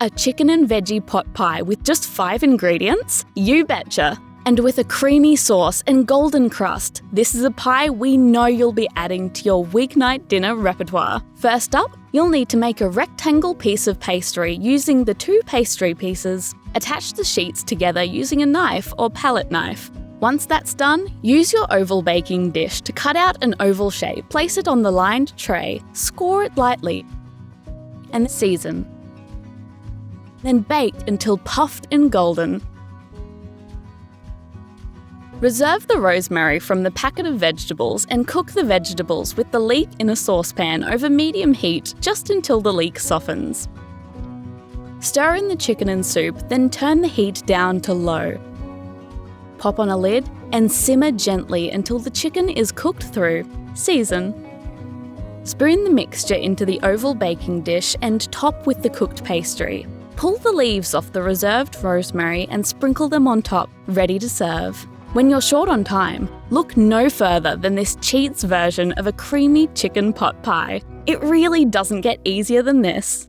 A chicken and veggie pot pie with just 5 ingredients? You betcha! And with a creamy sauce and golden crust, this is a pie we know you'll be adding to your weeknight dinner repertoire. First up, you'll need to make a rectangle piece of pastry using the 2 pastry pieces. Attach the sheets together using a knife or palette knife. Once that's done, use your oval baking dish to cut out an oval shape, place it on the lined tray, score it lightly, and season. Then bake until puffed and golden. Reserve the rosemary from the packet of vegetables and cook the vegetables with the leek in a saucepan over medium heat just until the leek softens. Stir in the chicken and soup, then turn the heat down to low. Pop on a lid and simmer gently until the chicken is cooked through. Season. Spoon the mixture into the oval baking dish and top with the cooked pastry. Pull the leaves off the reserved rosemary and sprinkle them on top, ready to serve. When you're short on time, look no further than this Cheats version of a creamy chicken pot pie. It really doesn't get easier than this.